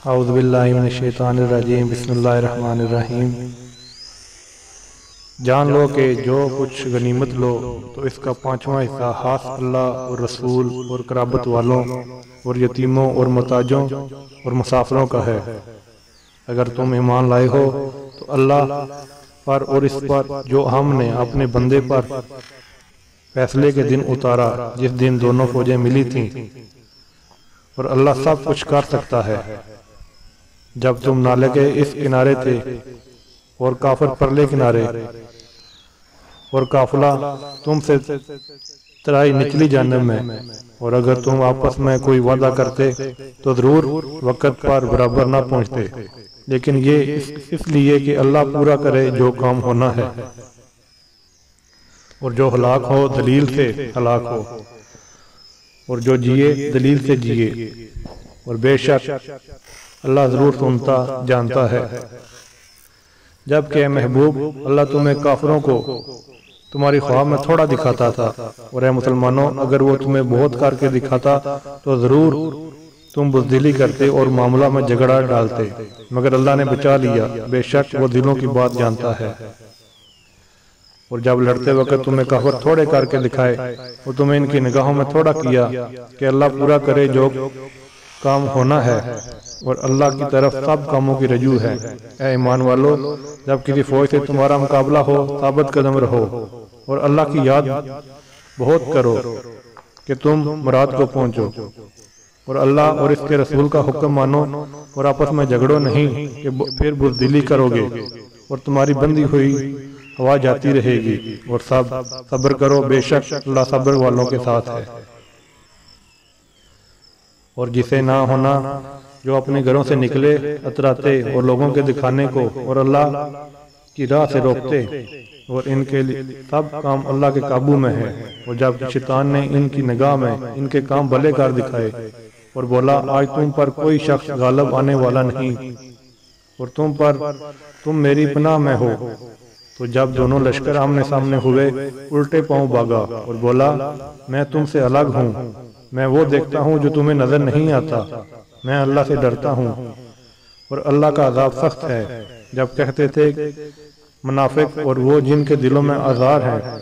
اعوذ باللہ من الشیطان الرجیم بسم اللہ الرحمن الرحیم۔ جان لو کہ جو کچھ غنیمت لو تو اس کا 5واں حصہ خاص اللہ اور رسول اور قرابت والوں اور یتیموں اور محتاجوں اور مسافروں کا ہے۔ اگر تم ایمان لائے ہو تو اللہ پر اور اس پر جو ہم نے اپنے بندے پر فیصلے کے دن اتارا جس دن دونوں فوجیں ملی تھیں، اور اللہ سب کچھ کر سکتا ہے۔ جب تم نالے کے اس کنارے تھے اور کافر پرلے کنارے، اور قافلہ تم سے ترائی نچلی جانب میں، اور اگر تم آپس میں کوئی وعدہ کرتے تو ضرور وقت پر برابر نہ پہنچتے، لیکن یہ اس لیے کہ اللہ پورا کرے جو کام ہونا ہے، اور جو ہلاک ہو دلیل سے ہلاک ہو، اور جو جیے دلیل سے جیے، اور بے شک اللہ ضرور سنتا جانتا ہے۔ جبکہ اے محبوب اللہ تمہیں کافروں کو تمہاری خواب میں تھوڑا دکھاتا تھا، اور اے مسلمانوں اگر وہ تمہیں بہت کر کے دکھاتا تو ضرور تم بزدلی کرتے اور معاملہ میں جھگڑا ڈالتے، مگر اللہ نے بچا لیا، بے شک وہ دلوں کی بات جانتا ہے۔ اور جب لڑتے وقت تمہیں کافر تھوڑے کر کے دکھائے اور تمہیں ان کی نگاہوں میں تھوڑا کیا کہ اللہ پورا کرے جو کام ہونا ہے، اور اللہ کی طرف سب کاموں کی رجوع ہے۔ اے ایمان والو جب کسی فوج سے تمہارا مقابلہ ہو ثابت قدم رہو، اور اللہ کی یاد بہت کرو کہ تم مراد کو پہنچو، اور اللہ اور اس کے رسول کا حکم مانو، اور آپس میں جھگڑو نہیں کہ پھر بزدلی کرو گے اور تمہاری بندی ہوئی ہوا جاتی رہے گی، اور صبر کرو، بے شک اللہ صبر والوں کے ساتھ ہے۔ اور جسے نہ ہونا جو اپنے گھروں سے نکلے اتراتے اور لوگوں کے دکھانے کو اور اللہ کی راہ سے روکتے، اور ان کے سب کام اللہ کے قابو میں ہے۔ اور جب شیطان نے ان کی نگاہ میں ان کے کام بھلے کر دکھائے اور بولا آج تم پر کوئی شخص غالب آنے والا نہیں، اور تم میری پناہ میں ہو، تو جب دونوں لشکر آمنے سامنے ہوئے الٹے پاؤں بھاگا اور بولا میں تم سے الگ ہوں، میں وہ دیکھتا ہوں جو تمہیں نظر نہیں آتا، میں اللہ سے ڈرتا ہوں، اور اللہ کا عذاب سخت ہے۔ جب کہتے تھے منافق اور وہ جن کے دلوں میں آزار ہیں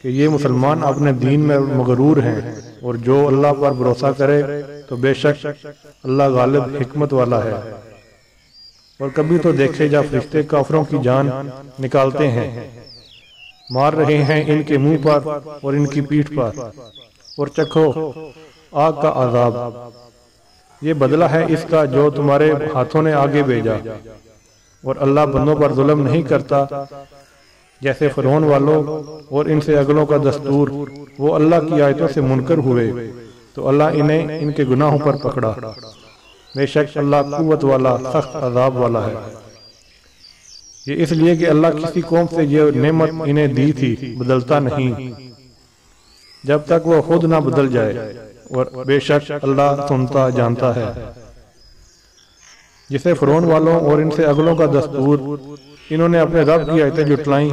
کہ یہ مسلمان اپنے دین میں مغرور ہیں، اور جو اللہ پر بھروسہ کرے تو بے شک اللہ غالب حکمت والا ہے۔ اور کبھی تو دیکھے جب فرشتے کافروں کی جان نکالتے ہیں، مار رہے ہیں ان کے منہ پر اور ان کی پیٹھ پر، اور چکھو آگ کا عذاب، یہ بدلہ ہے اس کا جو تمہارے ہاتھوں نے آگے بھیجا۔ اور اللہ بندوں پر ظلم نہیں کرتا جیسے فرعون والوں اور ان سے اگلوں کا دستور، وہ اللہ کی آیتوں سے منکر ہوئے تو اللہ انہیں ان کے گناہوں پر پکڑا، بے شک اللہ قوت والا سخت عذاب والا ہے۔ یہ اس لیے کہ اللہ کسی قوم سے یہ نعمت انہیں دی تھی بدلتا نہیں جب تک وہ خود نہ بدل جائے، اور بے شک اللہ سنتا جانتا ہے۔ جسے فرعون والوں اور ان سے اگلوں کا دستور، انہوں نے اپنے رب کی آیتیں جھٹلائیں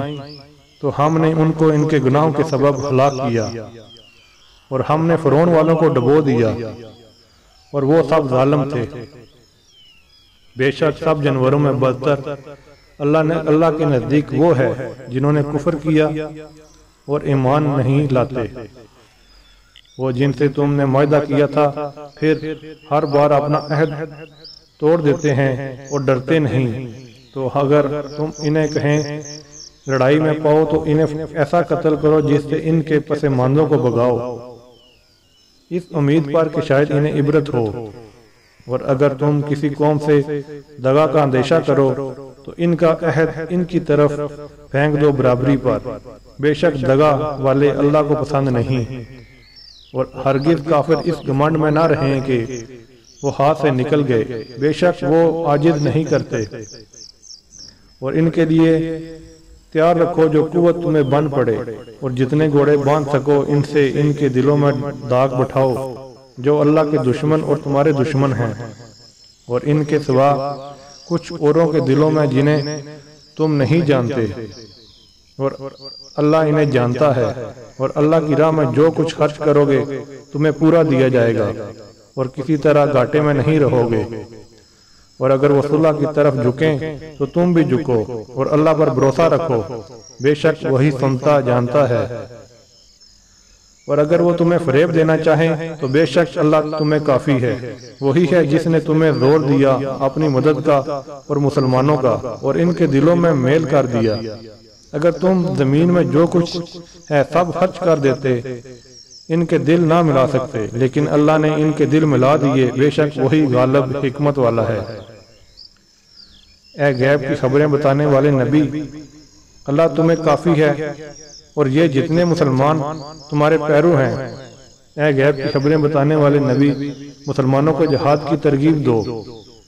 تو ہم نے ان کو ان کے گناہوں کے سبب ہلاک کیا، اور ہم نے فرعون والوں کو ڈبو دیا، اور وہ سب ظالم تھے۔ بے شک سب جانوروں میں بدتر اللہ کے نزدیک وہ ہے جنہوں نے کفر کیا اور ایمان نہیں لاتے۔ وہ جن سے تم نے معاہدہ کیا تھا پھر ہر بار اپنا عہد توڑ دیتے ہیں اور ڈرتے نہیں، تو اگر تم انہیں کہیں لڑائی میں پاؤ تو انہیں ایسا قتل کرو جس سے ان کے پسماندوں کو بگاؤ، اس امید پر کہ شاید انہیں عبرت ہو۔ اور اگر تم کسی قوم سے دغا کا اندیشہ کرو تو ان کا عہد ان کی طرف پھینک دو برابری پر، بے شک دغا والے اللہ کو پسند نہیں۔ اور ہرگز کافر اس گمنڈ میں نہ رہیں کہ وہ ہاتھ سے نکل گئے، بے شک وہ عاجز نہیں کرتے۔ اور ان کے لیے تیار رکھو جو قوت تمہیں بن پڑے، اور جتنے گھوڑے باندھ سکو ان سے ان کے دلوں میں داغ بٹھاؤ جو اللہ کے دشمن اور تمہارے دشمن ہیں، اور ان کے سوا کچھ اوروں کے دلوں میں جنہیں تم نہیں جانتے، اور اللہ انہیں جانتا ہے۔ اور اللہ کی راہ میں جو کچھ خرچ کرو گے تمہیں پورا دیا جائے گا، اور کسی طرح گھاٹے میں نہیں رہو گے۔ اور اگر وہ صلح کی طرف جھکیں تو تم بھی جھکو اور اللہ پر بھروسہ رکھو، بے شک وہی سنتا جانتا ہے۔ اور اگر وہ تمہیں فریب دینا چاہیں تو بے شک اللہ تمہیں کافی ہے، وہی ہے جس نے تمہیں زور دیا اپنی مدد کا اور مسلمانوں کا، اور ان کے دلوں میں میل کر دیا۔ اگر تم زمین میں جو کچھ ہے سب خرچ کر دیتے، ان کے دل نہ ملا سکتے، لیکن اللہ نے ان کے دل ملا دیے، بے شک وہی غالب حکمت والا ہے۔ اے غیب کی خبریں بتانے والے نبی، اللہ تمہیں کافی ہے، اور یہ جتنے مسلمان تمہارے پیرو ہیں۔ اے غیب کی خبریں بتانے والے نبی، مسلمانوں کو جہاد کی ترغیب دو۔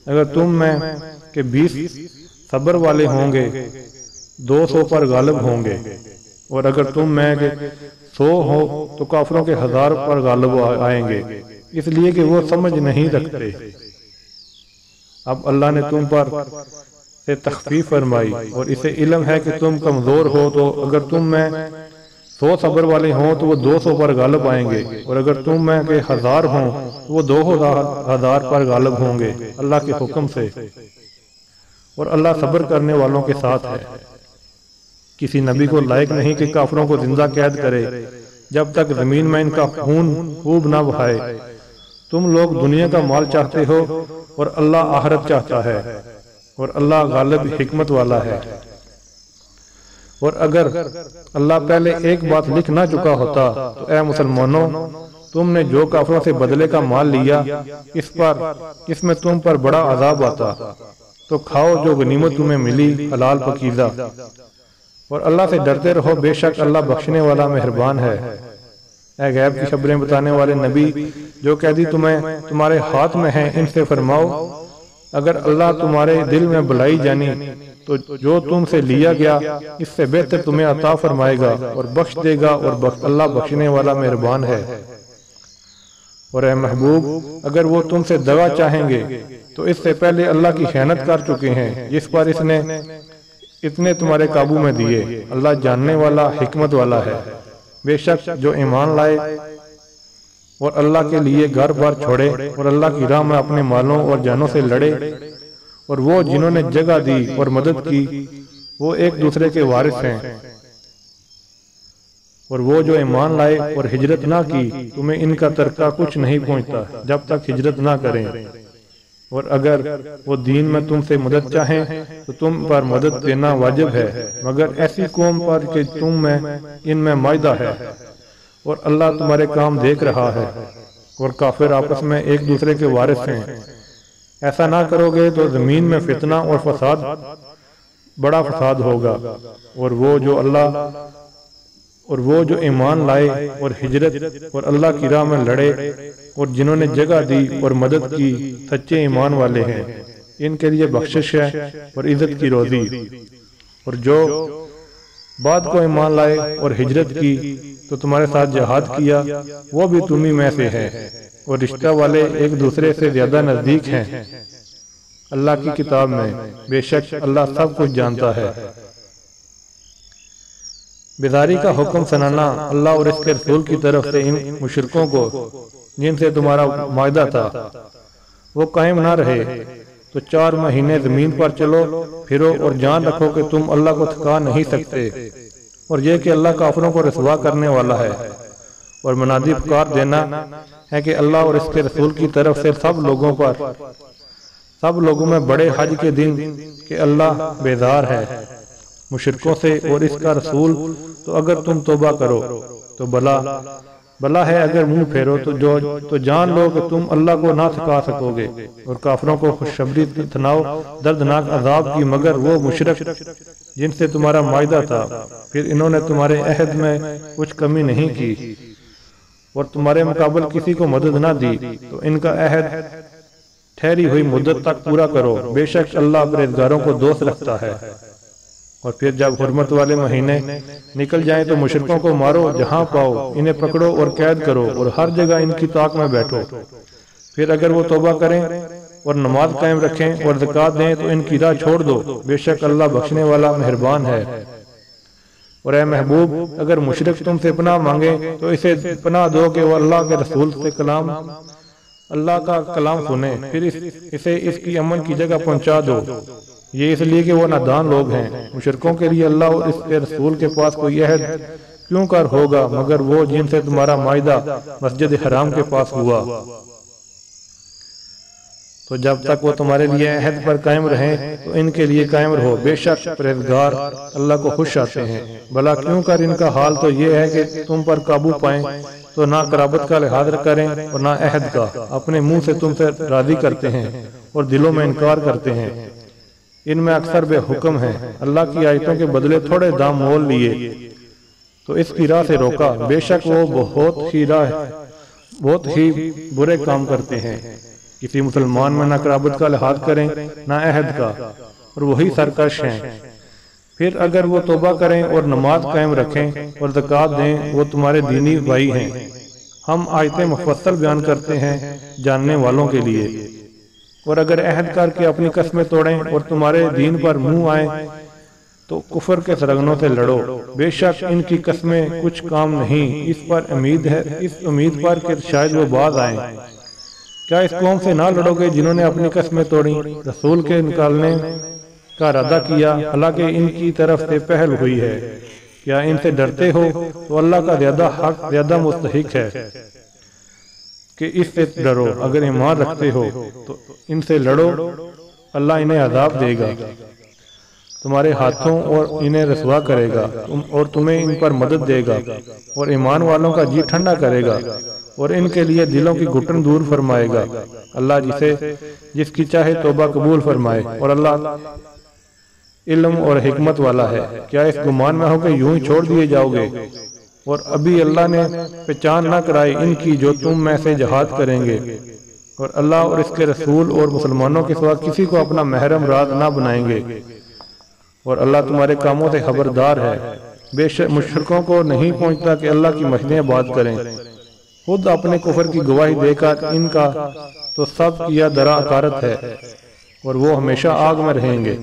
اگر تم میں کہ 20 صبر والے ہوں گے 200 پر غالب ہوں گے، اور اگر تم میں کہ 100 ہو تو کافروں کے 1000 پر غالب آئیں گے، اس لیے کہ وہ سمجھ نہیں رکھتے۔ اب اللہ نے تم پر سے تخفیف فرمائی، اور اسے علم ہے کہ تم کمزور ہو، تو اگر تم میں 100 صبر والے ہوں تو وہ 200 پر غالب آئیں گے، اور اگر تم میں کہ 1000 ہوں تو وہ 2000 پر غالب ہوں گے اللہ کے حکم سے، اور اللہ صبر کرنے والوں کے ساتھ ہے۔ کسی نبی کو لائق نہیں کہ کافروں کو زندہ قید کرے جب تک زمین میں ان کا خون خوب نہ بہائے۔ تم لوگ دنیا کا مال چاہتے ہو اور اللہ آخرت چاہتا ہے، اور اللہ غالب حکمت والا ہے۔ اور اگر اللہ پہلے ایک بات لکھ نہ چکا ہوتا تو اے مسلمانوں، تم نے جو کافروں سے بدلے کا مال لیا اس میں تم پر بڑا عذاب آتا، تو کھاؤ جو غنیمت تمہیں ملی حلال پکیزہ، اور اللہ سے ڈرتے رہو، بے شک اللہ بخشنے والا مہربان ہے۔ اے غیب کی خبریں بتانے والے نبی، جو قیدی تمہارے ہاتھ میں ہیں ان سے فرماؤ، اگر اللہ تمہارے دل میں بلائی جانی تو جو تم سے لیا گیا اس سے بہتر تمہیں عطا فرمائے گا اور بخش دے گا، اور اللہ بخشنے والا مہربان ہے۔ اور اے محبوب، اگر وہ تم سے دغا چاہیں گے تو اس سے پہلے اللہ کی خیانت کر چکے ہیں، جس پر اتنے تمہارے قابو میں دیے۔ اللہ جاننے والا حکمت والا ہے۔ بے شک جو ایمان لائے اور اللہ کے لیے گھر بار چھوڑے اور اللہ کی راہ میں اپنے مالوں اور جانوں سے لڑے، اور وہ جنہوں نے جگہ دی اور مدد کی، وہ ایک دوسرے کے وارث ہیں۔ اور وہ جو ایمان لائے اور ہجرت نہ کی، تمہیں ان کا ترکہ کچھ نہیں پہنچتا جب تک ہجرت نہ کریں، اور اگر وہ دین میں تم سے مدد چاہیں تو تم پر مدد دینا واجب ہے، مگر ایسی قوم پر کہ تم میں ان میں معاہدہ ہے، اور اللہ تمہارے کام دیکھ رہا ہے، اور کافر آپس میں ایک دوسرے کے وارث ہیں۔ ایسا نہ کرو گے تو زمین میں فتنہ اور فساد بڑا فساد ہوگا، اور وہ جو ایمان لائے اور ہجرت اور اللہ کی راہ میں لڑے، اور جنہوں نے جگہ دی اور مدد کی، سچے ایمان والے ہیں، ان کے لیے بخشش ہے اور عزت کی روزی۔ اور جو بعد کو ایمان لائے اور ہجرت کی تو تمہارے ساتھ جہاد کیا، وہ بھی تمہیں میں سے ہے، اور رشتہ والے ایک دوسرے سے زیادہ نزدیک ہیں اللہ کی کتاب میں، بے شک اللہ سب کچھ جانتا ہے۔ بیداری کا حکم سنانا اللہ اور اس کے رسول کی طرف سے ان مشرکوں کو جن سے تمہارا معاہدہ تھا، وہ قائم نہ رہے تو 4 مہینے زمین پر چلو پھرو، اور جان رکھو کہ تم اللہ کو تھکا نہیں سکتے، اور یہ کہ اللہ کافروں کو رسوا کرنے والا ہے۔ اور منادی پکار دینا ہے کہ اللہ اور اس کے رسول کی طرف سے سب لوگوں میں بڑے حج کے دن کہ اللہ بیزار ہے مشرکوں سے اور اس کا رسول، تو اگر تم توبہ کرو تو بلا ہے، اگر منہ پھیرو تو جان لو کہ تم اللہ کو نہ تھکا سکو گے۔ اور کافروں کو خوشخبری سناؤ دردناک عذاب کی، مگر وہ مشرک جن سے تمہارا معاہدہ تھا، پھر انہوں نے تمہارے عہد میں کچھ کمی نہیں کی اور تمہارے مقابل کسی کو مدد نہ دی، تو ان کا عہد ٹھہری ہوئی مدت تک پورا کرو، بے شک اللہ پرہیزگاروں کو دوست رکھتا ہے۔ اور پھر جب حرمت والے مہینے نکل جائیں تو مشرکوں کو مارو جہاں پاؤ، انہیں پکڑو اور قید کرو، اور ہر جگہ ان کی طاق میں بیٹھو۔ پھر اگر وہ توبہ کریں اور نماز قائم رکھیں اور زکوٰۃ دیں تو ان کی راہ چھوڑ دو، بے شک اللہ بخشنے والا مہربان ہے۔ اور اے محبوب، اگر مشرک تم سے پناہ مانگے تو اسے پناہ دو کہ وہ اللہ کے رسول سے کلام اللہ کا کلام سنیں، پھر اسے اس کی امن کی جگہ پہنچا دو۔ یہ اس لیے کہ وہ نادان لوگ ہیں۔ مشرکوں کے لیے اللہ اور اس کے رسول کے پاس کوئی عہد کیوں کر ہوگا مگر وہ جن سے تمہارا معاہدہ مسجد حرام کے پاس ہوا۔ تو جب تک وہ تمہارے لیے عہد پر قائم رہیں تو ان کے لیے قائم رہو، بے شک پرہیزگار اللہ کو خوش آتے ہیں۔ بھلا کیوں کر ان کا حال تو یہ ہے کہ تم پر قابو پائیں تو نہ قرابت کا لحاظ کریں اور نہ عہد کا، اپنے منہ سے تم سے راضی کرتے ہیں اور دلوں میں انکار کرتے ہیں۔ ان میں اکثر بے حکم ہیں، اللہ کی آیتوں کے بدلے تھوڑے دام مول لیے تو اس کی راہ سے روکا، بے شک وہ بہت ہی برے کام کرتے ہیں۔ کسی مسلمان میں نہ قرابت کا لحاظ کریں نہ عہد کا، اور وہی سرکش ہیں۔ پھر اگر وہ توبہ کریں اور نماز قائم رکھیں اور زکوٰۃ دیں، وہ تمہارے دینی بھائی ہیں۔ ہم آیتیں مفصل بیان کرتے ہیں جاننے والوں کے لیے۔ اور اگر عہد کر کے اپنی قسمیں توڑیں اور تمہارے دین پر منہ آئیں تو کفر کے سرغنوں سے لڑو، بے شک ان کی قسمیں کچھ کام نہیں، اس امید پر کہ شاید وہ باز آئیں۔ کیا اس قوم سے نہ لڑو گے جنہوں نے اپنی قسمیں توڑیں، رسول کے نکالنے کا ارادہ کیا، حالانکہ ان کی طرف سے پہل ہوئی ہے؟ کیا ان سے ڈرتے ہو تو اللہ کا زیادہ حق، زیادہ مستحق ہے کہ اس سے ڈرو۔ اگر ایمان رکھتے ہو تو ان سے لڑو، اللہ انہیں عذاب دے گا تمہارے ہاتھوں اور انہیں رسوا کرے گا اور تمہیں ان پر مدد دے گا اور ایمان والوں کا جی ٹھنڈا کرے گا اور ان کے لیے دلوں کی گھٹن دور فرمائے گا۔ اللہ جس کی چاہے توبہ قبول فرمائے، اور اللہ علم اور حکمت والا ہے۔ کیا اس گمان میں ہو کہ یوں ہی چھوڑ دیے جاؤ گے اور ابھی اللہ نے پہچان نہ کرائی ان کی جو تم میں سے جہاد کریں گے، اور اللہ اور اس کے رسول اور مسلمانوں کے سوا کسی کو اپنا محرم راز نہ بنائیں گے، اور اللہ تمہارے کاموں سے خبردار ہے۔ بے شک مشرکوں کو نہیں پہنچتا کہ اللہ کی مسجدیں آباد کریں، خود اپنے کفر کی گواہی دے کر ان کا تو سب کیا درا اکارت ہے، اور وہ ہمیشہ آگ میں رہیں گے۔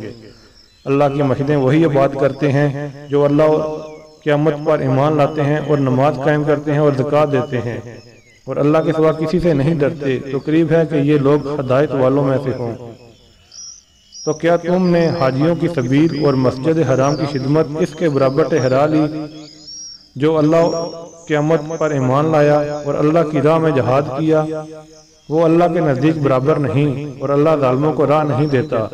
اللہ کی مسجدیں وہی آباد کرتے ہیں جو اللہ اور قیامت پر ایمان لاتے ہیں اور نماز قائم کرتے ہیں اور زکوٰۃ دیتے ہیں، اور اللہ کے سوا کسی سے نہیں ڈرتے، تو قریب ہے کہ یہ لوگ ہدایت والوں میں سے ہوں۔ تو کیا تم نے حاجیوں کی سبیل اور مسجد حرام کی خدمت اس کے برابر ٹھہرا لی جو اللہ قیامت پر ایمان لایا اور اللہ کی راہ میں جہاد کیا؟ وہ اللہ کے نزدیک برابر نہیں، اور اللہ ظالموں کو راہ نہیں دیتا۔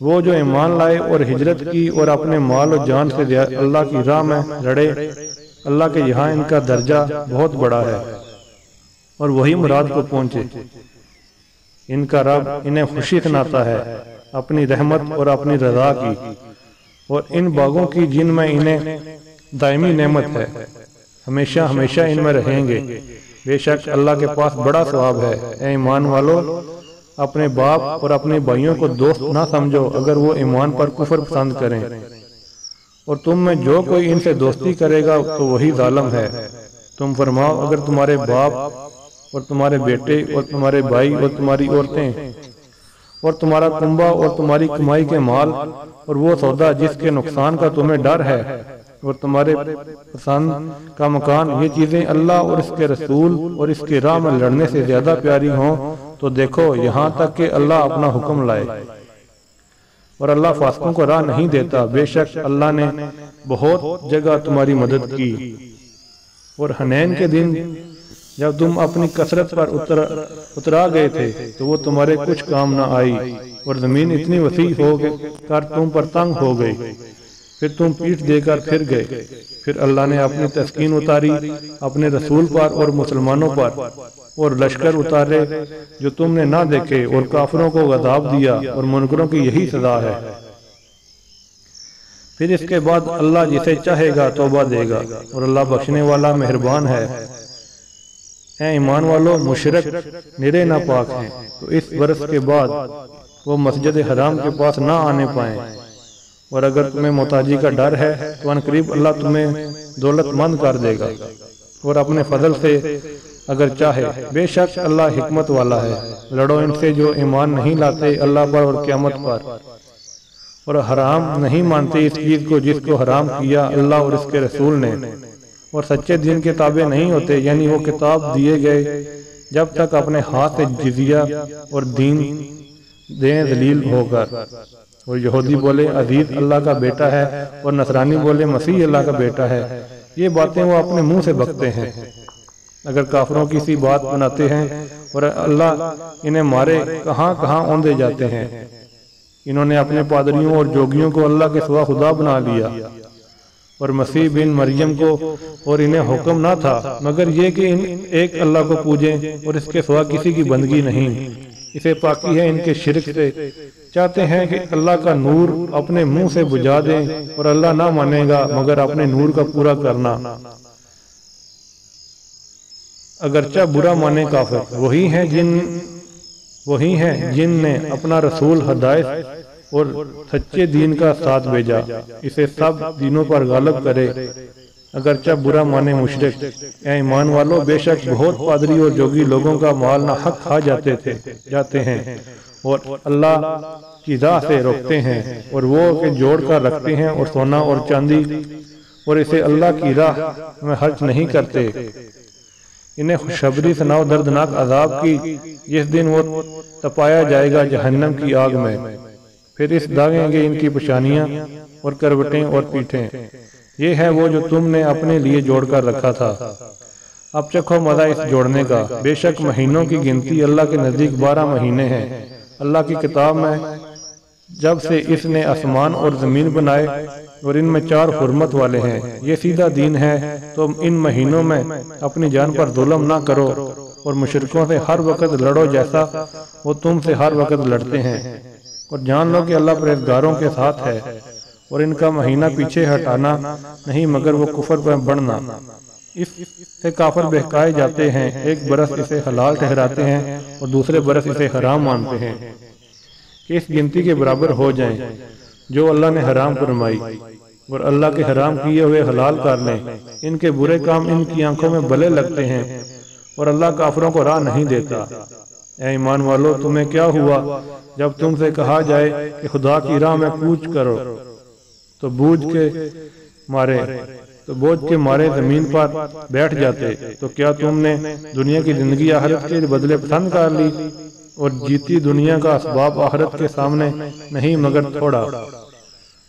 وہ جو ایمان لائے اور ہجرت کی اور اپنے مال و جان سے اللہ کی راہ میں لڑے، اللہ کے یہاں ان کا درجہ بہت بڑا ہے اور وہی مراد کو پہنچے۔ ان کا رب انہیں خوشی سناتا ہے اپنی رحمت اور اپنی رضا کی، اور ان باغوں کی جن میں انہیں دائمی نعمت ہے، ہمیشہ ہمیشہ ان میں رہیں گے۔ بے شک اللہ کے پاس بڑا ثواب ہے۔ اے ایمان والو، اپنے باپ اور اپنے بھائیوں کو دوست نہ سمجھو اگر وہ ایمان پر کفر پسند کریں، اور تم میں جو کوئی ان سے دوستی کرے گا تو وہی ظالم ہے۔ تم فرماؤ، اگر تمہارے باپ اور تمہارے بیٹے اور تمہارے بھائی اور تمہاری عورتیں اور تمہارا کنبہ اور تمہاری کمائی کے مال اور وہ سودا جس کے نقصان کا تمہیں ڈر ہے اور تمہارے پسند کا مکان، یہ چیزیں اللہ اور اس کے رسول اور اس کی راہ میں لڑنے سے زیادہ پیاری ہوں تو دیکھو یہاں تک کہ اللہ اپنا حکم لائے، اور اللہ فاسقوں کو راہ نہیں دیتا۔ بے شک اللہ نے بہت جگہ تمہاری مدد کی، اور حنین کے دن جب تم اپنی کثرت پر اترا گئے تھے تو وہ تمہارے کچھ کام نہ آئی، اور زمین اتنی وسیع ہو کر تم پر تنگ ہو گئی، پھر تم پیٹھ دے کر پھر گئے۔ پھر اللہ نے اپنی تسکین اتاری اپنے رسول پر اور مسلمانوں پر، اور لشکر اتارے جو تم نے نہ دیکھے، اور کافروں کو عذاب دیا، اور منکروں کی یہی سزا ہے۔ پھر اس کے بعد اللہ جسے چاہے گا توبہ دے گا، اور اللہ بخشنے والا مہربان ہے۔ اے ایمان والو، مشرک نرے ناپاک ہیں تو اس برس کے بعد وہ مسجد حرام کے پاس نہ آنے پائیں، اور اگر تمہیں محتاجی کا ڈر ہے تو ان قریب اللہ تمہیں دولت مند کر دے گا، اور اپنے فضل سے اگر چاہے۔ بے شک اللہ حکمت والا ہے۔ لڑو ان سے جو ایمان نہیں لاتے اللہ پر اور قیامت پر، اور حرام نہیں مانتے اس چیز کو جس کو حرام کیا اللہ اور اس کے رسول نے، اور سچے دین کے تابع نہیں ہوتے، یعنی وہ کتاب دیے گئے جب تک اپنے ہاتھ سے جزیہ اور دین دیں ذلیل ہو کر۔ اور یہودی بولے عزیز اللہ کا بیٹا ہے، اور نصرانی بولے مسیح اللہ کا بیٹا ہے۔ یہ باتیں وہ اپنے منہ سے بکتے ہیں۔ اگر کافروں کی سی بات بناتے ہیں اور اللہ انہیں مارے، کہاں کہاں اوندے جاتے ہیں۔ انہوں نے اپنے پادریوں اور جوگیوں کو اللہ کے سوا خدا بنا لیا، اور مسیح بن مریم کو، اور انہیں حکم نہ تھا مگر یہ کہ ان ایک اللہ کو پوجیں اور اس کے سوا کسی کی بندگی نہیں۔ اسے پاکی ہے ان کے شرک سے۔ چاہتے ہیں کہ اللہ کا نور اپنے منہ سے بجھا دیں، اور اللہ نہ مانے گا مگر اپنے نور کا پورا کرنا۔ اگرچہ برا مانے کافر وہی ہیں جن نے اپنا رسول ہدایت اور سچے دین کا ساتھ بھیجا، اسے سب دینوں پر غالب کرے۔ اگرچہ برا مانے مشرک۔ اے ایمان والو، بے شک بہت پادری اور جوگی لوگوں کا مال نہ حق کھا جاتے ہیں اور اللہ کی راہ سے روکتے ہیں، اور وہ کہ جوڑ کر رکھتے ہیں اور سونا اور چاندی، اور اسے اللہ کی راہ میں خرچ نہیں کرتے۔ انہیں خوشخبری سناؤ دردناک عذاب کی، جس دن وہ تپایا جائے گا جہنم کی آگ میں، پھر اس داغیں گے ان کی پیشانیاں اور کروٹیں اور پیٹھیں۔ یہ ہے وہ جو تم نے اپنے لیے جوڑ کر رکھا تھا، اب چکھو مزہ اس جوڑنے کا۔ بے شک مہینوں کی گنتی اللہ کے نزدیک 12 مہینے ہیں اللہ کی کتاب میں، جب سے اس نے آسمان اور زمین بنائے، اور ان میں 4 حرمت والے ہیں۔ یہ سیدھا دین ہے، تو ان مہینوں میں اپنی جان پر ظلم نہ کرو، اور مشرکوں سے ہر وقت لڑو جیسا وہ تم سے ہر وقت لڑتے ہیں، اور جان لو کہ اللہ پرہیزگاروں کے ساتھ ہے۔ اور ان کا مہینہ پیچھے ہٹانا نہیں مگر وہ کفر پر بڑھنا۔ اس سے کافر بہکائے جاتے ہیں، ایک برس اسے حلال ٹھہراتے ہیں اور دوسرے برس اسے حرام مانتے ہیں، کہ اس گنتی کے برابر ہو جائیں جو اللہ نے حرام فرمائی، اور اللہ کے حرام کیے ہوئے حلال کر لیں۔ ان کے برے کام ان کی آنکھوں میں بھلے لگتے ہیں، اور اللہ کافروں کو راہ نہیں دیتا۔ اے ایمان والو، تمہیں کیا ہوا جب تم سے کہا جائے کہ خدا کی راہ میں کوچ کرو، تو بوجھ کے مارے زمین پر بیٹھ جاتے؟ تو کیا تم نے دنیا کی زندگی آخرت کے بدلے پسند کر لی، اور جیتی دنیا کا اسباب آخرت کے سامنے نہیں مگر تھوڑا؟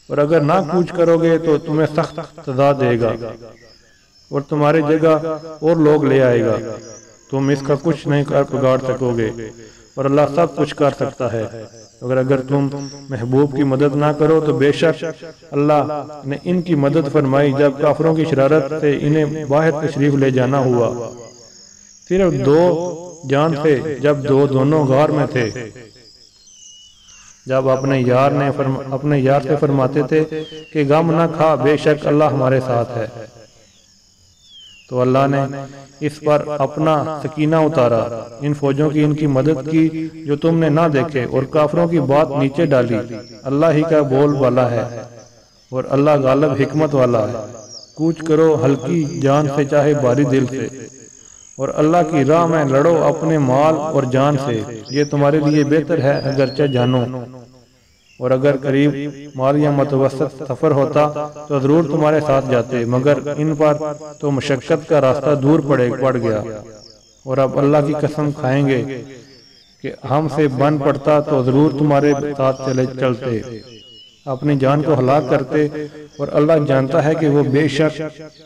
اور اگر نہ کوچ کرو گے تو تمہیں سخت سزا دے گا، اور تمہاری جگہ اور لوگ لے آئے گا۔ تم اس کا کچھ نہیں کر بگاڑ سکو گے، اور اللہ سب کچھ کر سکتا ہے۔ اگر تم محبوب کی مدد نہ کرو تو بے شک اللہ نے ان کی مدد فرمائی جب کافروں کی شرارت سے انہیں باہر تشریف لے جانا ہوا، صرف 2 جان تھے جب دونوں غار میں تھے، جب اپنے یار سے فرماتے تھے کہ غم نہ کھا، بے شک اللہ ہمارے ساتھ ہے۔ تو اللہ نے اس پر اپنا سکینہ اتارا، ان فوجوں کی ان کی مدد کی جو تم نے نہ دیکھے، اور کافروں کی بات نیچے ڈالی۔ اللہ ہی کا بول والا ہے، اور اللہ غالب حکمت والا ہے۔ کوچ کرو ہلکی جان سے چاہے بھاری دل سے، اور اللہ کی راہ میں لڑو اپنے مال اور جان سے، یہ تمہارے لیے بہتر ہے اگرچہ جانو۔ اور اگر قریب مال یا متوسط سفر ہوتا تو ضرور تمہارے ساتھ جاتے، مگر ان پر تو مشقت کا راستہ دور پڑ گیا۔ اور اب اللہ کی قسم کھائیں گے کہ ہم سے بن پڑتا تو ضرور تمہارے ساتھ چلتے، اپنی جان کو ہلاک کرتے، اور اللہ جانتا ہے کہ وہ بے شک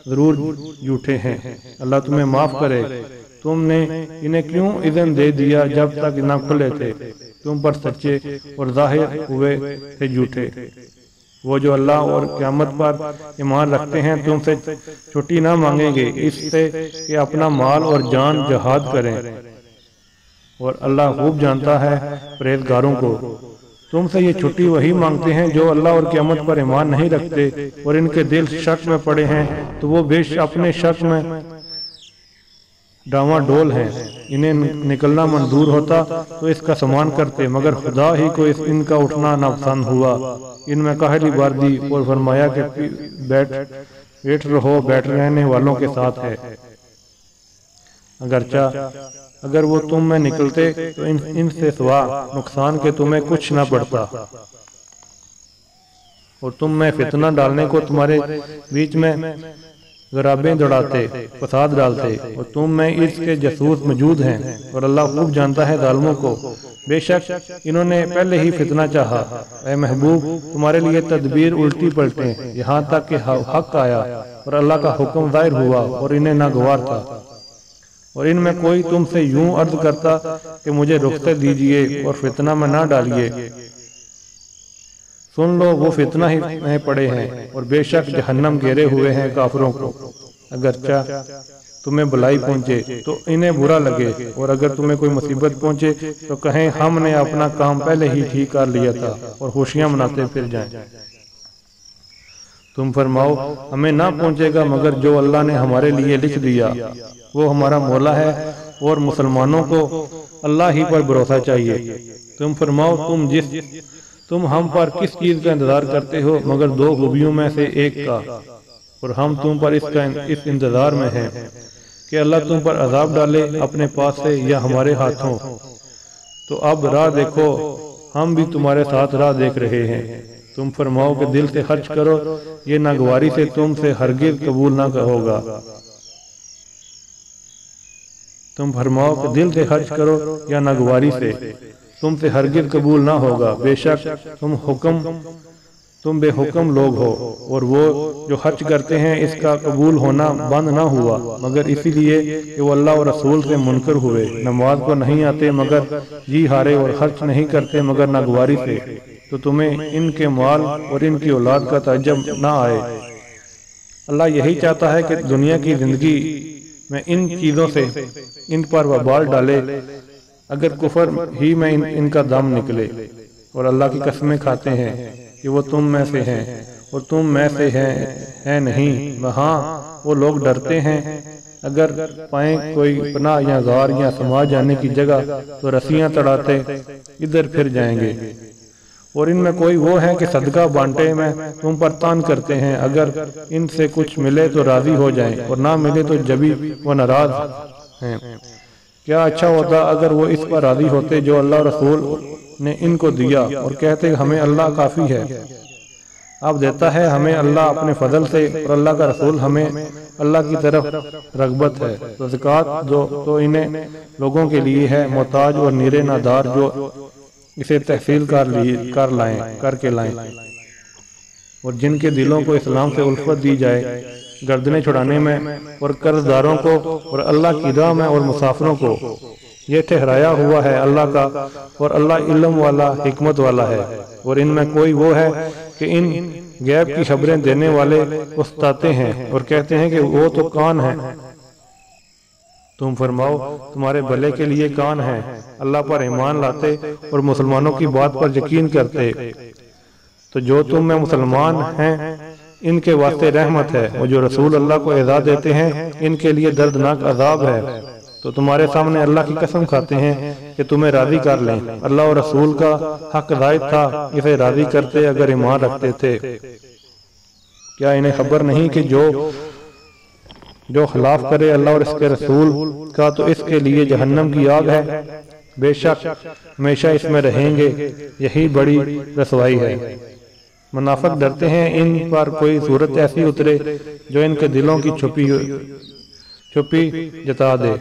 ضرور جھوٹے ہیں۔ اللہ تمہیں معاف کرے، تم نے انہیں کیوں اذن دے دیا جب تک نہ کھلے تھے، تم پر سچے اور ظاہر ہوئے تھے جھوٹے۔ وہ جو اللہ اور قیامت پر ایمان رکھتے ہیں تم سے چھٹی نہ مانگیں گے اس سے کہ اپنا مال اور جان جہاد کریں، اور اللہ خوب جانتا ہے پرہیزگاروں کو۔ تم سے یہ چھٹی وہی مانگتے ہیں جو اللہ اور قیامت پر ایمان نہیں رکھتے، اور ان کے دل شک میں پڑے ہیں، تو وہ اپنے شک میں ڈاواں ڈول ہیں۔ انہیں نکلنا منظور ہوتا تو اس کا سامان کرتے، مگر خدا ہی کو ان کا اٹھنا ناپسند ہوا۔ ان میں کاہلی بار دی اور فرمایا کہ بیٹھ رہو، بیٹھ رہنے والوں کے ساتھ ہے۔ اگرچہ اگر وہ تم میں نکلتے تو ان سے سوا نقصان کے تمہیں کچھ نہ پڑتا، اور تم میں فتنہ ڈالنے کو تمہارے بیچ میں غرابیں دوڑاتے، فساد ڈالتے، اور تم میں اس کے جاسوس موجود ہیں، اور اللہ خوب جانتا ہے ظالموں کو۔ بے شک انہوں نے پہلے ہی فتنہ چاہا۔ اے محبوب، تمہارے لیے تدبیر الٹی پلٹیں یہاں تک کہ حق آیا اور اللہ کا حکم ظاہر ہوا اور انہیں ناگوار تھا۔ اور ان میں کوئی تم سے یوں عرض کرتا کہ مجھے رخصت دیجئے اور فتنہ میں نہ ڈالیے، سن لو وہ فتنہ ہی میں پڑے ہیں، اور بے شک جہنم گھیرے ہوئے ہیں کافروں کو۔ اگرچہ تمہیں بلائی پہنچے تو انہیں برا لگے، اور اگر تمہیں کوئی مصیبت پہنچے تو کہیں ہم نے اپنا کام پہلے ہی ٹھیک کر لیا تھا، اور خوشیاں مناتے پھر جائیں۔ تم فرماؤ ہمیں نہ پہنچے گا مگر جو اللہ نے ہمارے لیے لکھ دیا، وہ ہمارا مولا ہے، اور مسلمانوں کو اللہ ہی پر بھروسہ چاہیے۔ تم فرماؤ تم ہم پر کس چیز کا انتظار کرتے ہو مگر دو خوبیوں میں سے ایک کا، اور ہم تم پر اس انتظار میں ہیں کہ اللہ تم پر عذاب ڈالے اپنے پاس سے یا ہمارے ہاتھوں۔ تو اب راہ دیکھو، ہم بھی تمہارے ساتھ راہ دیکھ رہے ہیں۔ تم فرماؤ کہ دل سے خرچ کرو، یہ ناگواری سے تم سے ہرگز قبول نہ ہوگا۔ تم فرماؤ کہ دل سے خرچ کرو یا ناگواری سے تم سے ہرگز قبول نہ ہوگا، بے شک تم بے حکم لوگ ہو، اور وہ جو خرچ کرتے ہیں اس کا قبول ہونا بند نہ ہوا مگر اسی لیے کہ وہ اللہ اور رسول سے منکر ہوئے، نماز کو نہیں آتے مگر جی ہارے، اور خرچ نہیں کرتے مگر ناگواری سے، تو تمہیں ان کے مال اور ان کی اولاد کا تعجب نہ آئے۔ اللہ یہی چاہتا ہے کہ دنیا کی زندگی میں ان چیزوں سے ان پر وبال ڈالے اگر کفر ہی میں ان کا دم نکلے، اور اللہ کی قسمیں کھاتے ہیں کہ وہ تم میں سے ہیں اور تم میں سے ہیں نہیں، ہاں وہ لوگ ڈرتے ہیں اگر پائیں کوئی پناہ یا غار یا سما جانے کی جگہ تو رسیاں تڑاتے ادھر پھر جائیں گے۔ اور ان میں کوئی وہ ہے کہ صدقہ بانٹے میں تم پر تان کرتے ہیں، اگر ان سے کچھ ملے تو راضی ہو جائیں اور نہ ملے تو جبھی وہ ناراض ہیں۔ کیا اچھا ہوتا اگر وہ اس پر راضی ہوتے جو اللہ رسول نے ان کو دیا، اور کہتے ہمیں اللہ کافی ہے۔ اب دیتا ہے ہمیں اللہ اپنے فضل سے، اور اللہ کا رسول ہمیں اللہ کی طرف رغبت ہے۔ تو زکوٰۃ تو انہیں لوگوں کے لیے ہے، محتاج اور نیرے نادار جو اسے تحصیل کر کے لائیں، اور جن کے دلوں کو اسلام سے الفت دی جائے، گردنیں چھڑانے میں، اور قرض داروں کو، اور اللہ کی راہ میں، اور مسافروں کو۔ یہ ٹھہرایا ہوا ہے اللہ کا، اور اللہ علم والا حکمت والا ہے۔ اور ان میں کوئی وہ ہے کہ ان غیب کی خبریں دینے والے استاتے ہیں اور کہتے ہیں کہ وہ تو کان ہیں۔ تم فرماؤ تمہارے بھلے کے لیے کان ہیں، اللہ پر ایمان لاتے اور مسلمانوں کی بات پر یقین کرتے، تو جو تم میں مسلمان ہیں ان کے واسطے رحمت ہے، اور جو رسول اللہ کو اعزاز دیتے ہیں ان کے لیے دردناک عذاب ہے۔ تو تمہارے سامنے اللہ کی قسم کھاتے ہیں کہ تمہیں راضی کر لیں، اللہ اور رسول کا حق زائد تھا اسے راضی کرتے اگر ایمان رکھتے تھے۔ کیا انہیں خبر نہیں کہ جو خلاف کرے اللہ اور اس کے رسول کا تو اس کے لیے جہنم کی آگ ہے، بے شک ہمیشہ اس میں رہیں گے، یہی بڑی رسوائی ہے۔ منافق ڈرتے ہیں ان پر کوئی صورت ایسی اترے جو ان کے دلوں کی چھپی جتا دے۔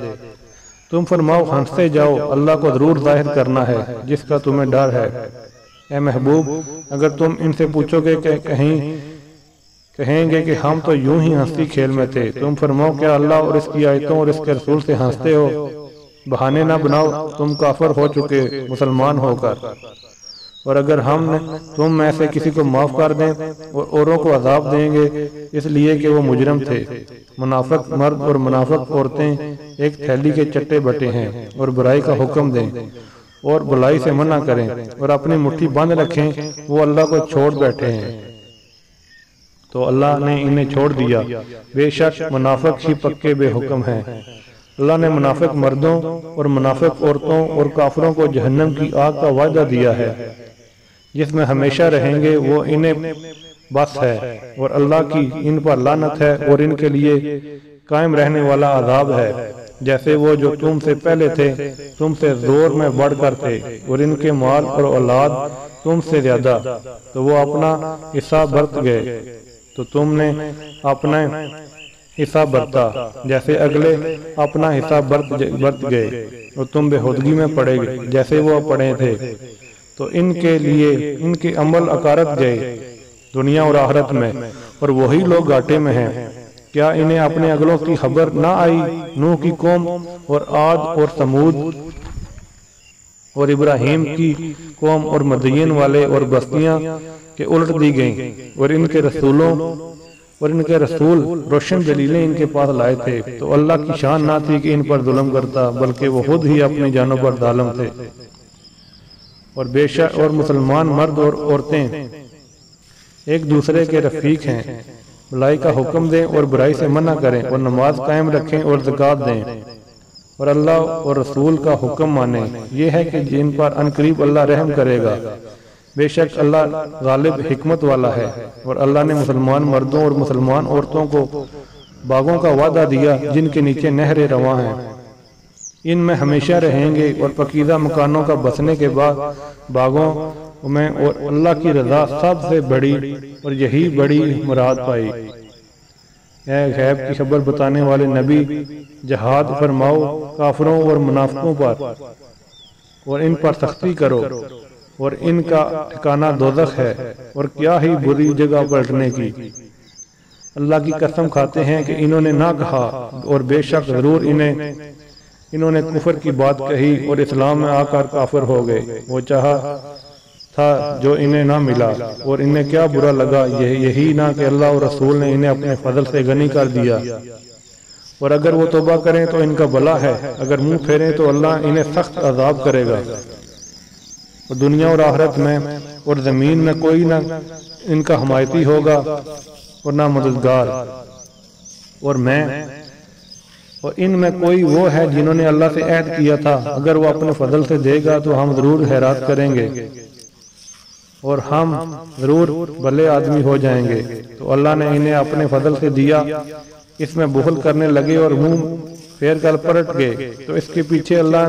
تم فرماؤ ہنستے جاؤ، اللہ کو ضرور ظاہر کرنا ہے جس کا تمہیں ڈر ہے۔ اے محبوب اگر تم ان سے پوچھو گے کہ کہیں گے کہ ہم تو یوں ہی ہنسی کھیل میں تھے، تم فرماؤ کیا اللہ اور اس کی آیتوں اور اس کے رسول سے ہنستے ہو؟ بہانے نہ بناؤ، تم کافر ہو چکے مسلمان ہو کر۔ اور اگر ہم تم میں سے کسی کو معاف کر دیں اور اوروں کو عذاب دیں گے اس لیے کہ وہ مجرم تھے۔ منافق مرد اور منافق عورتیں ایک تھیلی کے چٹے بٹے ہیں، اور برائی کا حکم دیں اور بلائی سے منع کریں اور اپنی مٹھی بند رکھیں، وہ اللہ کو چھوڑ بیٹھے ہیں تو اللہ نے انہیں چھوڑ دیا، بے شک منافق ہی پکے بے حکم ہیں۔ اللہ نے منافق مردوں اور منافق عورتوں اور کافروں کو جہنم کی آگ کا وعدہ دیا ہے جس میں ہمیشہ رہیں گے، وہ انہیں بس ہے، اور اللہ کی ان پر لعنت ہے اور ان کے لیے قائم رہنے والا عذاب ہے۔ جیسے وہ جو تم سے پہلے تھے تم سے زور میں بڑھ کر تھے، اور ان کے مال اور اولاد تم سے زیادہ، تو وہ اپنا حصہ برت گئے، تو تم نے اپنے حصہ برتا، جیسے اگلے اپنا حصہ برت گئے اور تم بےہودگی میں پڑے گئے جیسے وہ پڑے تھے، تو ان کے لیے ان کے عمل اکارت گئے دنیا اور آخرت میں، اور وہی لوگ گھاٹے میں ہیں۔ کیا انہیں اپنے اگلوں کی خبر نہ آئی؟ نوح کی قوم اور عاد اور ثمود اور ابراہیم کی قوم اور مدین والے اور بستیاں کہ الٹ دی گئیں، اور ان کے رسول روشن دلیلیں ان کے پاس لائے تھے، تو اللہ کی شان نہ تھی کہ ان پر ظلم کرتا، بلکہ وہ خود ہی اپنی جانوں پر ظالم تھے۔ اور بے شک اور مسلمان مرد اور عورتیں ایک دوسرے کے رفیق ہیں، بھلائی کا حکم دیں اور برائی سے منع کریں، اور نماز قائم رکھیں اور زکوٰۃ دیں، اور اللہ اور رسول کا حکم مانیں۔ یہ ہے کہ جن پر عنقریب اللہ رحم کرے گا، بے شک اللہ غالب حکمت والا ہے۔ اور اللہ نے مسلمان مردوں اور مسلمان عورتوں کو باغوں کا وعدہ دیا جن کے نیچے نہریں رواں ہیں، ان میں ہمیشہ رہیں گے، اور پاکیزہ مکانوں کا بسنے کے بعد باغوں میں، اور اللہ کی رضا سب سے بڑی اور یہی بڑی مراد پائی۔ اے غیب کی خبر بتانے والے نبی، جہاد فرماؤ کافروں اور منافقوں پر، اور ان پر سختی کرو، اور ان کا ٹھکانہ دوزخ ہے، اور کیا ہی بری جگہ پلٹنے کی۔ اللہ کی قسم کھاتے ہیں کہ انہوں نے نہ کہا، اور بے شک ضرور انہوں نے کفر کی بات کہی اور اسلام میں آ کر کافر ہو گئے۔ وہ چاہا تھا جو انہیں نہ ملا، اور انہیں کیا برا لگا یہی نہ کہ اللہ اور رسول نے انہیں اپنے فضل سے غنی کر دیا، اور اگر وہ توبہ کریں تو ان کا بھلا ہے، اگر منہ پھیریں تو اللہ انہیں سخت عذاب کرے گا۔ اور دنیا اور آخرت میں اور زمین میں کوئی نہ ان کا حمایتی ہوگا اور نہ مددگار، اور ان میں کوئی وہ ہے جنہوں نے اللہ سے عہد کیا تھا اگر وہ اپنے فضل سے دے گا تو ہم ضرور خیرات کریں گے، اور ہم ضرور بھلے آدمی ہو جائیں گے۔ تو اللہ نے انہیں اپنے فضل سے دیا، اس میں بخل کرنے لگے اور منہ پھیر کر پلٹ گئے، تو اس کے پیچھے اللہ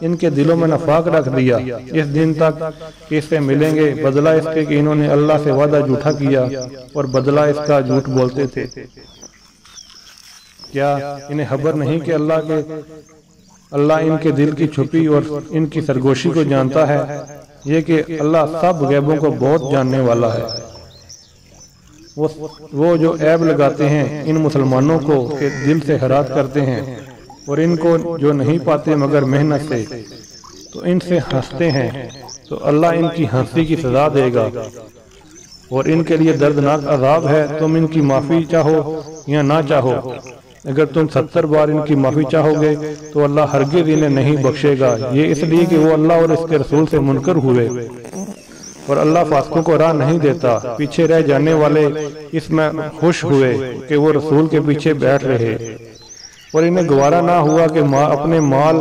ان کے دلوں میں نفاق رکھ دیا اس دن تک کہ اس سے ملیں گے، بدلہ اس کے کہ انہوں نے اللہ سے وعدہ جھوٹا کیا اور بدلہ اس کا جھوٹ بولتے تھے۔ کیا انہیں خبر نہیں کہ اللہ ان کے دل کی چھپی اور ان کی سرگوشی کو جانتا ہے؟ یہ کہ اللہ سب غیبوں کو بہت جاننے والا ہے۔ وہ جو عیب لگاتے ہیں ان مسلمانوں کو کہ دل سے خیرات کرتے ہیں، اور ان کو جو نہیں پاتے مگر محنت سے، تو ان سے ہنستے ہیں، تو اللہ ان کی ہنسی کی سزا دے گا، اور ان کے لیے دردناک عذاب ہے۔ تم ان کی معافی چاہو یا نہ چاہو، اگر تم 70 بار ان کی معافی چاہو گے تو اللہ ہرگز انہیں نہیں بخشے گا، یہ اس لیے کہ وہ اللہ اور اس کے رسول سے منکر ہوئے، اور اللہ فاسقوں کو راہ نہیں دیتا۔ پیچھے رہ جانے والے اس میں خوش ہوئے کہ وہ رسول کے پیچھے بیٹھ رہے، اور انہیں گوارا نہ ہوا کہ اپنے مال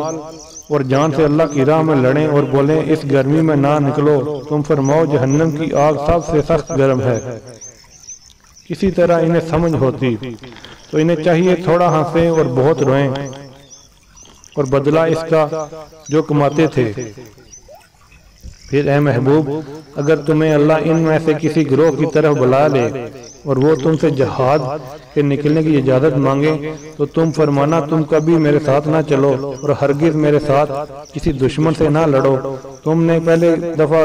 اور جان سے اللہ کی راہ میں لڑیں اور بولیں اس گرمی میں نہ نکلو، تم فرماؤ جہنم کی آگ سب سے سخت گرم ہے۔ کسی طرح انہیں سمجھ ہوتی تو انہیں چاہیے تھوڑا ہنسیں اور بہت روئیں، اور بدلہ اس کا جو کماتے تھے۔ پھر اے محبوب، اگر تمہیں اللہ ان میں سے کسی گروہ کی طرف بلا لے اور وہ تم سے جہاد کے نکلنے کی اجازت مانگے تو تم فرمانا تم کبھی میرے ساتھ نہ چلو اور ہرگز میرے ساتھ کسی دشمن سے نہ لڑو، تم نے پہلے دفعہ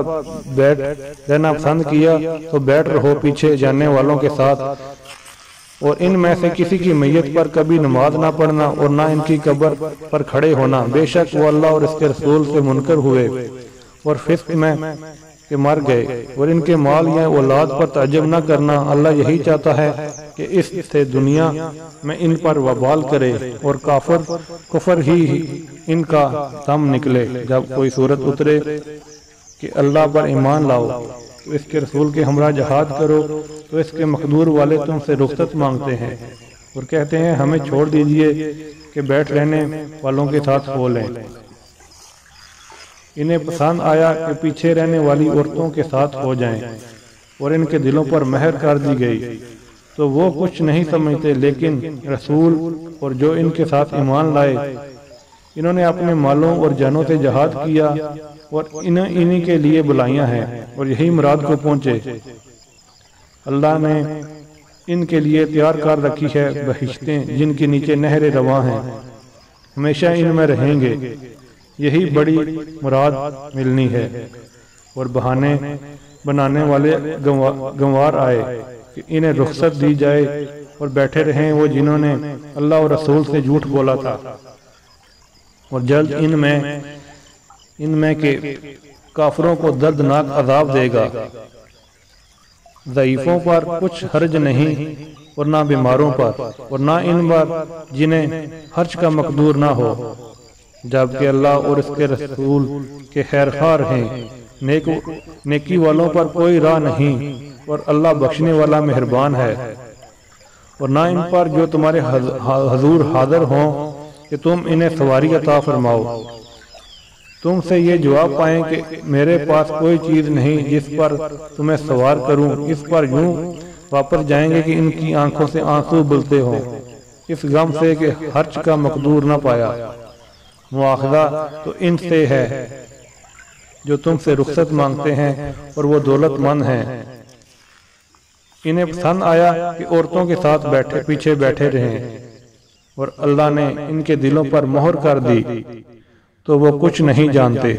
بیٹھ رہنا پسند کیا تو بیٹھ رہو پیچھے جانے والوں کے ساتھ، اور ان میں سے کسی کی میت پر کبھی نماز نہ پڑھنا اور نہ ان کی قبر پر کھڑے ہونا، بے شک وہ اللہ اور اس کے رسول سے منکر ہوئے اور فسق میں کہ مر گئے، اور ان کے مال یا اولاد پر تعجب نہ کرنا، اللہ یہی چاہتا ہے کہ اس سے دنیا میں ان پر وبال کرے اور کفر ہی ان کا دم نکلے۔ جب کوئی صورت اترے کہ اللہ پر ایمان لاؤ تو اس کے رسول کے ہمراہ جہاد کرو، تو اس کے مقدور والے تم سے رخصت مانگتے ہیں اور کہتے ہیں ہمیں چھوڑ دیجئے کہ بیٹھ رہنے والوں کے ساتھ ہو لیں۔ انہیں پسند آیا کہ پیچھے رہنے والی عورتوں کے ساتھ ہو جائیں، اور ان کے دلوں پر مہر کر دی گئی، تو وہ کچھ نہیں سمجھتے، لیکن رسول اور جو ان کے ساتھ ایمان لائے انہوں نے اپنے مالوں اور جانوں سے جہاد کیا، اور انہی کے لیے بلائیاں ہیں اور یہی مراد کو پہنچے۔ اللہ نے ان کے لیے تیار کر رکھی ہے بہشتیں جن کے نیچے نہریں رواں ہیں، ہمیشہ ان میں رہیں گے، یہی بڑی مراد ملنی ہے۔ اور بہانے بنانے والے گنوار آئے کہ انہیں رخصت دی جائے اور بیٹھے رہیں وہ جنہوں نے اللہ اور رسول سے جھوٹ بولا تھا، اور جلد ان میں کے کافروں کو دردناک عذاب دے گا۔ ضعیفوں پر کچھ حرج نہیں اور نہ بیماروں پر، اور نہ ان پر جنہیں حرج کا مقدور نہ ہو، جبکہ اللہ اور اس کے رسول کے خیرخواہ ہیں۔ نیکی والوں پر کوئی راہ نہیں، اور اللہ بخشنے والا مہربان ہے۔ اور نہ ان پر جو تمہارے حضور حاضر ہوں کہ تم انہیں سواری عطا فرماؤ، تم سے یہ جواب پائیں کہ میرے پاس کوئی چیز نہیں جس پر تمہیں سوار کروں، اس پر یوں واپس جائیں گے کہ ان کی آنکھوں سے آنسو بلتے ہوں، اس غم سے کہ حرج کا مقدور نہ پایا۔ مواخذہ تو ان سے ہے جو تم سے رخصت مانگتے ہیں اور وہ دولت مند ہیں۔ انہیں پسند آیا کہ عورتوں کے ساتھ پیچھے بیٹھے رہیں، اور اللہ نے ان کے دلوں پر مہر کر دی تو وہ کچھ نہیں جانتے۔